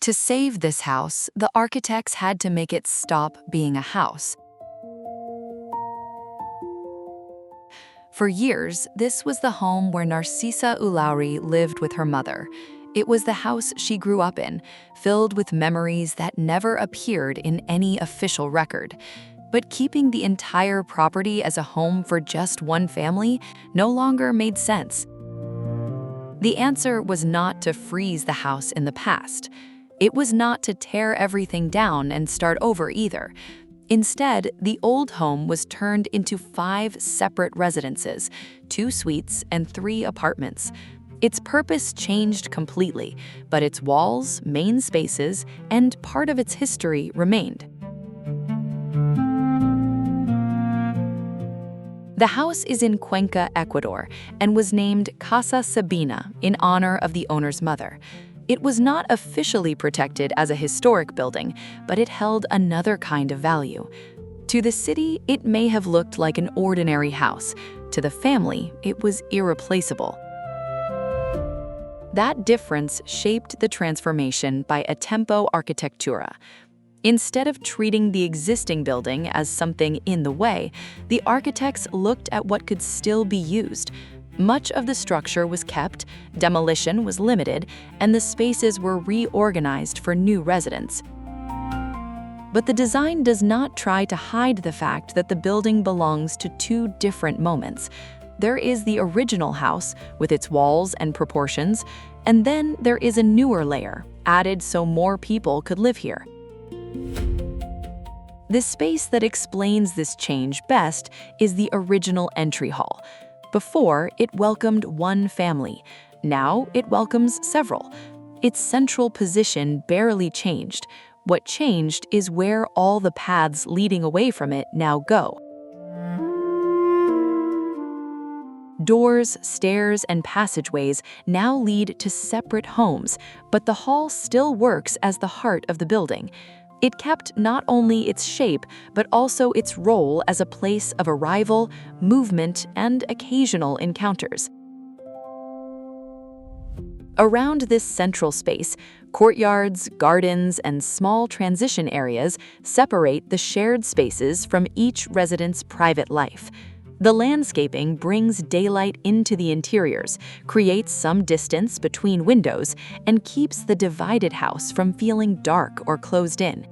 To save this house, the architects had to make it stop being a house. For years, this was the home where Narcisa Ulauri lived with her mother. It was the house she grew up in, filled with memories that never appeared in any official record. But keeping the entire property as a home for just one family no longer made sense. The answer was not to freeze the house in the past. It was not to tear everything down and start over either. Instead, the old home was turned into 5 separate residences, 2 suites and 3 apartments. Its purpose changed completely, but its walls, main spaces, and part of its history remained. The house is in Cuenca, Ecuador, and was named Casa Sabina in honor of the owner's mother. It was not officially protected as a historic building, but it held another kind of value. To the city, it may have looked like an ordinary house. To the family, it was irreplaceable. That difference shaped the transformation by Atempo Arquitectura. Instead of treating the existing building as something in the way, the architects looked at what could still be used. Much of the structure was kept, demolition was limited, and the spaces were reorganized for new residents. But the design does not try to hide the fact that the building belongs to 2 different moments. There is the original house, with its walls and proportions, and then there is a newer layer, added so more people could live here. The space that explains this change best is the original entry hall. Before, it welcomed one family. Now, it welcomes several. Its central position barely changed. What changed is where all the paths leading away from it now go. Doors, stairs, and passageways now lead to separate homes, but the hall still works as the heart of the building. It kept not only its shape, but also its role as a place of arrival, movement, and occasional encounters. Around this central space, courtyards, gardens, and small transition areas separate the shared spaces from each resident's private life. The landscaping brings daylight into the interiors, creates some distance between windows, and keeps the divided house from feeling dark or closed in.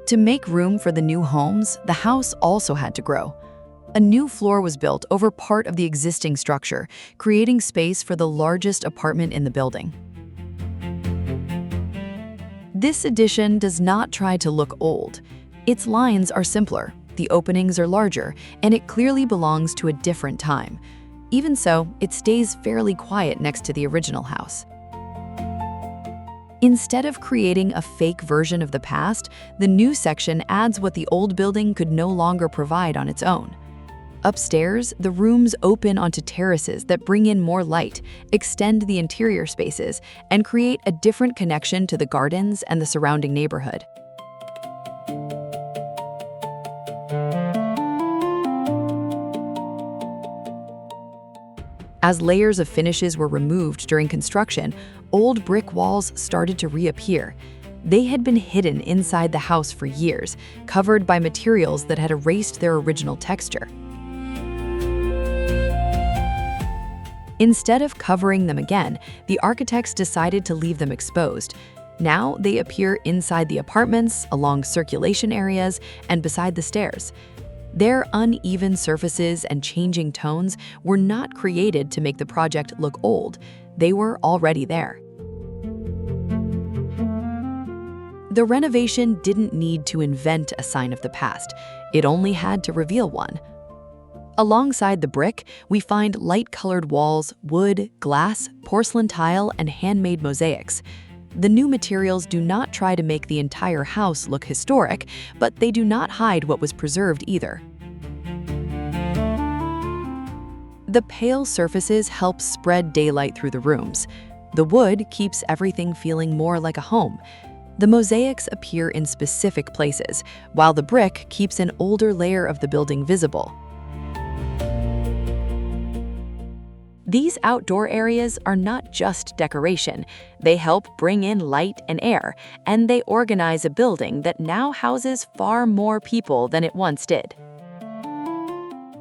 To make room for the new homes, the house also had to grow. A new floor was built over part of the existing structure, creating space for the largest apartment in the building. This addition does not try to look old. Its lines are simpler, the openings are larger, and it clearly belongs to a different time. Even so, it stays fairly quiet next to the original house. Instead of creating a fake version of the past, the new section adds what the old building could no longer provide on its own. Upstairs, the rooms open onto terraces that bring in more light, extend the interior spaces, and create a different connection to the gardens and the surrounding neighborhood. As layers of finishes were removed during construction, old brick walls started to reappear. They had been hidden inside the house for years, covered by materials that had erased their original texture. Instead of covering them again, the architects decided to leave them exposed. Now they appear inside the apartments, along circulation areas, and beside the stairs. Their uneven surfaces and changing tones were not created to make the project look old. They were already there. The renovation didn't need to invent a sign of the past. It only had to reveal one. Alongside the brick, we find light-colored walls, wood, glass, porcelain tile, and handmade mosaics. The new materials do not try to make the entire house look historic, but they do not hide what was preserved either. The pale surfaces help spread daylight through the rooms. The wood keeps everything feeling more like a home. The mosaics appear in specific places, while the brick keeps an older layer of the building visible. These outdoor areas are not just decoration. They help bring in light and air, and they organize a building that now houses far more people than it once did.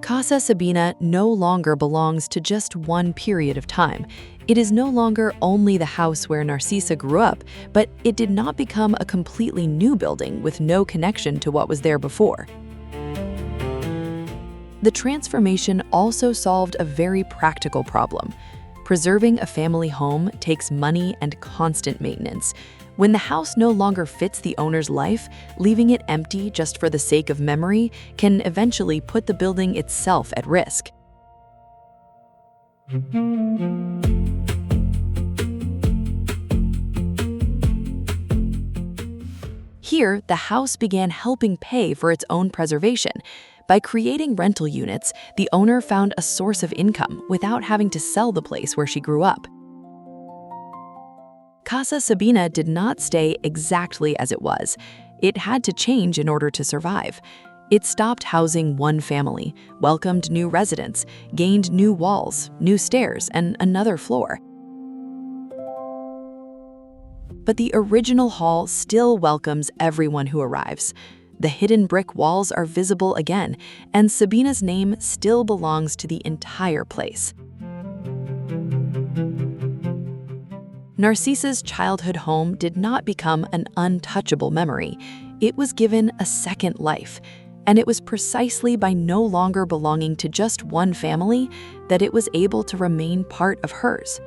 Casa Sabina no longer belongs to just one period of time. It is no longer only the house where Narcisa grew up, but it did not become a completely new building with no connection to what was there before. The transformation also solved a very practical problem. Preserving a family home takes money and constant maintenance. When the house no longer fits the owner's life, leaving it empty just for the sake of memory can eventually put the building itself at risk. Here, the house began helping pay for its own preservation. By creating rental units, the owner found a source of income without having to sell the place where she grew up. Casa Sabina did not stay exactly as it was. It had to change in order to survive. It stopped housing one family, welcomed new residents, gained new walls, new stairs, and another floor. But the original hall still welcomes everyone who arrives. The hidden brick walls are visible again, and Sabina's name still belongs to the entire place. Narcisa's childhood home did not become an untouchable memory. It was given a second life, and it was precisely by no longer belonging to just one family that it was able to remain part of hers.